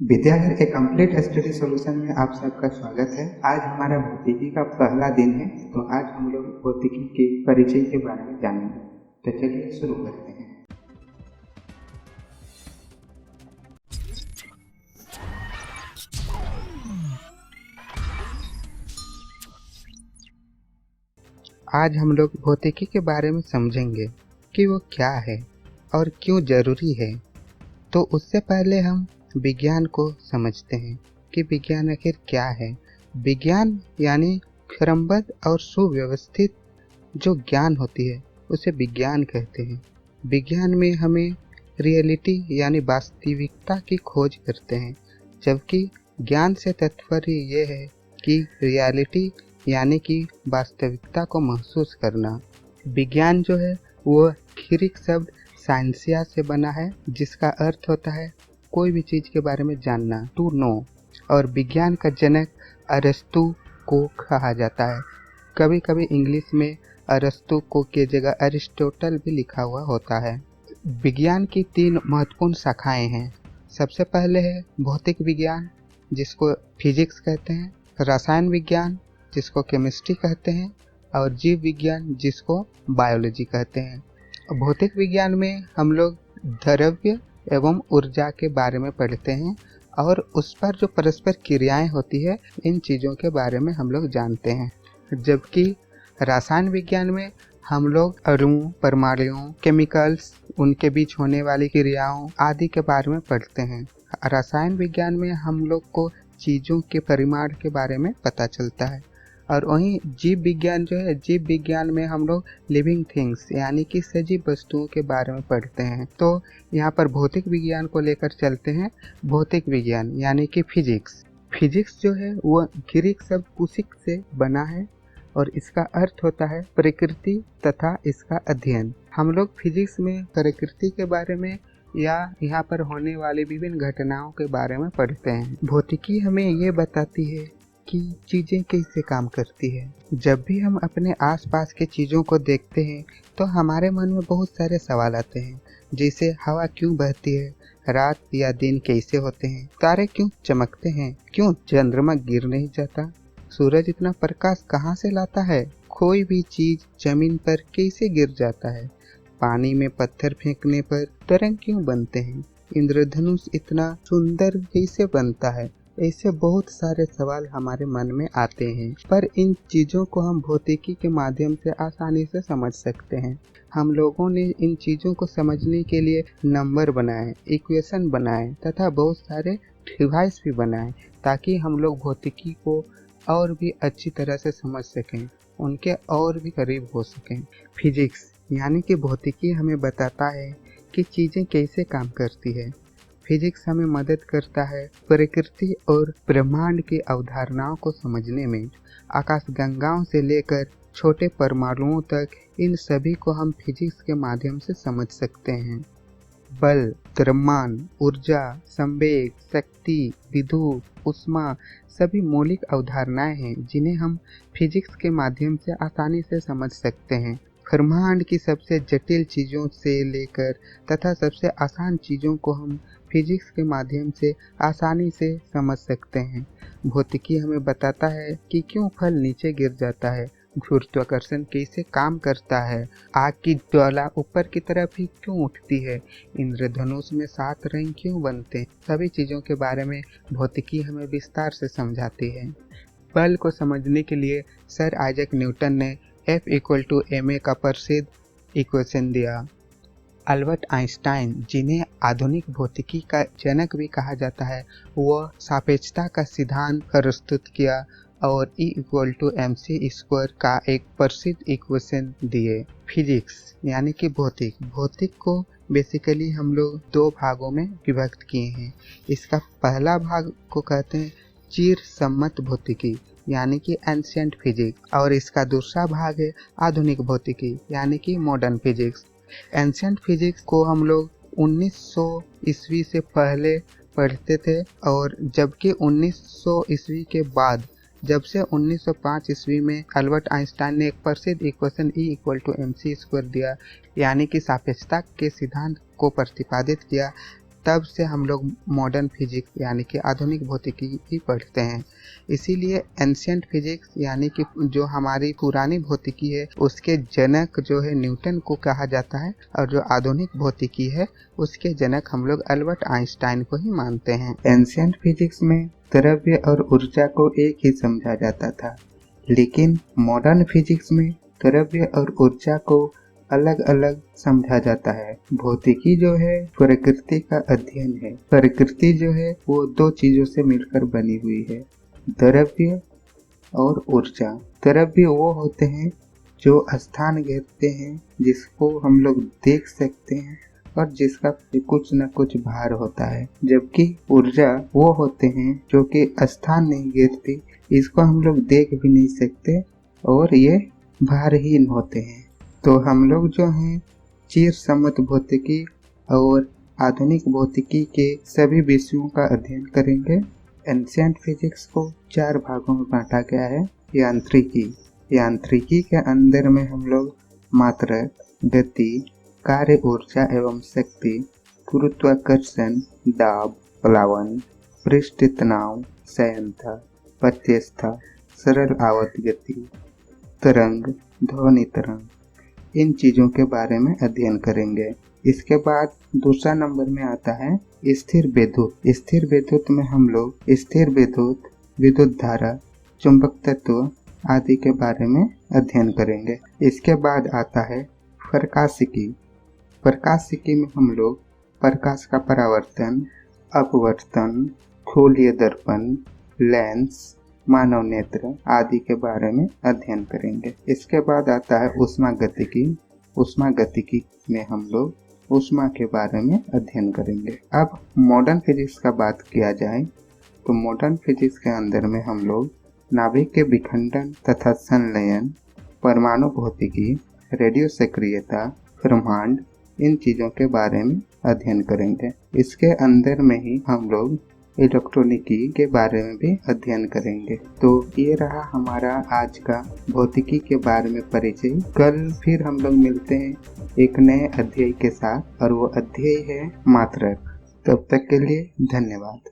विद्यालय के complete study solution में आप सबका स्वागत है। आज हमारा भौतिकी का पहला दिन है, तो आज हम लोग भौतिकी के परिचय के बारे में जानेंगे। तो चलिए शुरू करते हैं। आज हम लोग भौतिकी के बारे में समझेंगे कि वो क्या है और क्यों जरूरी है। तो उससे पहले हम विज्ञान को समझते हैं कि विज्ञान आखिर क्या है। विज्ञान यानी क्रमबद्ध और सुव्यवस्थित जो ज्ञान होती है उसे विज्ञान कहते हैं। विज्ञान में हमें रियलिटी यानी वास्तविकता की खोज करते हैं, जबकि ज्ञान से तात्पर्य ये है कि रियलिटी यानी कि वास्तविकता को महसूस करना। विज्ञान जो है वो ग्रीक शब्द साइंसिया से बना है, जिसका अर्थ होता है कोई भी चीज़ के बारे में जानना, टू नो। और विज्ञान का जनक अरस्तु को कहा जाता है। कभी कभी इंग्लिश में अरस्तु को की जगह अरिस्टोटल भी लिखा हुआ होता है। विज्ञान की 3 महत्वपूर्ण शाखाएं हैं। सबसे पहले है भौतिक विज्ञान, जिसको फिजिक्स कहते हैं, रसायन विज्ञान जिसको केमिस्ट्री कहते हैं, और जीव विज्ञान जिसको बायोलॉजी कहते हैं। भौतिक विज्ञान में हम लोग द्रव्य एवं ऊर्जा के बारे में पढ़ते हैं और उस पर जो परस्पर क्रियाएं होती है इन चीज़ों के बारे में हम लोग जानते हैं। जबकि रसायन विज्ञान में हम लोग अणु, परमाणुओं, केमिकल्स, उनके बीच होने वाली क्रियाओं आदि के बारे में पढ़ते हैं। रसायन विज्ञान में हम लोग को चीज़ों के परिमाण के बारे में पता चलता है। और वहीं जीव विज्ञान जो है, जीव विज्ञान में हम लोग लिविंग थिंग्स यानी कि सजीव वस्तुओं के बारे में पढ़ते हैं। तो यहाँ पर भौतिक विज्ञान को लेकर चलते हैं। भौतिक विज्ञान यानी कि फिजिक्स। फिजिक्स जो है वो ग्रीक शब्द फूसिक से बना है और इसका अर्थ होता है प्रकृति तथा इसका अध्ययन। हम लोग फिजिक्स में प्रकृति के बारे में या यहाँ पर होने वाली विभिन्न घटनाओं के बारे में पढ़ते हैं। भौतिकी हमें ये बताती है कि चीज़ें कैसे काम करती है। जब भी हम अपने आसपास के चीज़ों को देखते हैं तो हमारे मन में बहुत सारे सवाल आते हैं, जैसे हवा क्यों बहती है, रात या दिन कैसे होते हैं, तारे क्यों चमकते हैं, क्यों चंद्रमा गिर नहीं जाता, सूरज इतना प्रकाश कहाँ से लाता है, कोई भी चीज़ जमीन पर कैसे गिर जाता है, पानी में पत्थर फेंकने पर तरंग क्यों बनते हैं, इंद्रधनुष इतना सुंदर कैसे बनता है। ऐसे बहुत सारे सवाल हमारे मन में आते हैं, पर इन चीज़ों को हम भौतिकी के माध्यम से आसानी से समझ सकते हैं। हम लोगों ने इन चीज़ों को समझने के लिए नंबर बनाए, इक्वेशन बनाए तथा बहुत सारे डिवाइस भी बनाए, ताकि हम लोग भौतिकी को और भी अच्छी तरह से समझ सकें, उनके और भी करीब हो सकें। फिजिक्स यानी कि भौतिकी हमें बताता है कि चीज़ें कैसे काम करती है। फिजिक्स हमें मदद करता है प्रकृति और ब्रह्मांड की अवधारणाओं को समझने में। आकाशगंगाओं से लेकर छोटे परमाणुओं तक इन सभी को हम फिजिक्स के माध्यम से समझ सकते हैं। बल, द्रव्यमान, ऊर्जा, संवेग, शक्ति, विद्युत, ऊष्मा सभी मौलिक अवधारणाएं हैं जिन्हें हम फिजिक्स के माध्यम से आसानी से समझ सकते हैं। ब्रह्मांड की सबसे जटिल चीज़ों से लेकर तथा सबसे आसान चीज़ों को हम फिजिक्स के माध्यम से आसानी से समझ सकते हैं। भौतिकी हमें बताता है कि क्यों फल नीचे गिर जाता है, गुरुत्वाकर्षण कैसे काम करता है, आग की ज्वाला ऊपर की तरफ ही क्यों उठती है, इंद्रधनुष में 7 रंग क्यों बनते हैं। सभी चीज़ों के बारे में भौतिकी हमें विस्तार से समझाती है। बल को समझने के लिए सर आइजैक न्यूटन ने F=ma का प्रसिद्ध इक्वेशन दिया। अल्बर्ट आइंस्टाइन, जिन्हें आधुनिक भौतिकी का जनक भी कहा जाता है, वह सापेक्षता का सिद्धांत प्रस्तुत किया और E=mc² का एक प्रसिद्ध इक्वेशन दिए। फिजिक्स यानी कि भौतिक को बेसिकली हम लोग 2 भागों में विभक्त किए हैं। इसका पहला भाग को कहते हैं चिर सम्मत भौतिकी यानी कि एंशिएंट फिजिक्स, और इसका दूसरा भाग है आधुनिक भौतिकी यानी कि मॉडर्न फिजिक्स। एंशिएंट फिजिक्स को हम लोग 1900 ईस्वी से पहले पढ़ते थे, और जबकि 1900 ईस्वी के बाद जब से 1905 ईस्वी में अल्बर्ट आइंस्टाइन ने एक प्रसिद्ध इक्वेशन E=mc² दिया, यानी कि सापेक्षता के सिद्धांत को प्रतिपादित किया, तब से हम लोग मॉडर्न फिजिक्स यानी कि आधुनिक भौतिकी ही पढ़ते हैं। इसीलिए एंशियंट फिजिक्स यानी कि जो हमारी पुरानी भौतिकी है उसके जनक जो है न्यूटन को कहा जाता है, और जो आधुनिक भौतिकी है उसके जनक हम लोग अल्बर्ट आइंस्टाइन को ही मानते हैं। एंशियंट फिजिक्स में द्रव्य और ऊर्जा को एक ही समझा जाता था, लेकिन मॉडर्न फिजिक्स में द्रव्य और ऊर्जा को अलग अलग समझा जाता है। भौतिकी जो है प्रकृति का अध्ययन है। प्रकृति जो है वो दो चीजों से मिलकर बनी हुई है, द्रव्य और ऊर्जा। द्रव्य वो होते हैं जो स्थान घेरते हैं, जिसको हम लोग देख सकते हैं और जिसका कुछ न कुछ भार होता है, जबकि ऊर्जा वो होते हैं जो कि स्थान नहीं घेरती, इसको हम लोग देख भी नहीं सकते और ये भारहीन होते हैं। तो हम लोग जो हैं चिर सम्मत भौतिकी और आधुनिक भौतिकी के सभी विषयों का अध्ययन करेंगे। एंशियंट फिजिक्स को 4 भागों में बांटा गया है। यांत्रिकी के अंदर में हम लोग मात्रक, गति, कार्य ऊर्जा एवं शक्ति, गुरुत्वाकर्षण, दाब, प्लावन, पृष्ठ तनाव, संयंत्र, प्रत्यस्था, सरल आवर्त गति, तरंग, ध्वनि तरंग, इन चीजों के बारे में अध्ययन करेंगे। इसके बाद दूसरा नंबर में आता है स्थिर विद्युत। स्थिर विद्युत में हम लोग स्थिर विद्युत, विद्युत धारा, चुंबक तत्व आदि के बारे में अध्ययन करेंगे। इसके बाद आता है प्रकाशिकी। प्रकाशिकी में हम लोग प्रकाश का परावर्तन, अपवर्तन, गोलीय दर्पण, लेंस, मानव नेत्र आदि के बारे में अध्ययन करेंगे। इसके बाद आता है ऊष्मागतिकी। ऊष्मागतिकी में हम लोग ऊष्मा के बारे में अध्ययन करेंगे। अब मॉडर्न फिजिक्स का बात किया जाए तो मॉडर्न फिजिक्स के अंदर में हम लोग नाभिक के विखंडन तथा संलयन, परमाणु भौतिकी, रेडियो सक्रियता, ब्रह्मांड, इन चीजों के बारे में अध्ययन करेंगे। इसके अंदर में ही हम लोग इलेक्ट्रॉनिकी के बारे में भी अध्ययन करेंगे। तो ये रहा हमारा आज का भौतिकी के बारे में परिचय। कल फिर हम लोग मिलते हैं एक नए अध्याय के साथ, और वो अध्याय है मात्रक। तब तक के लिए धन्यवाद।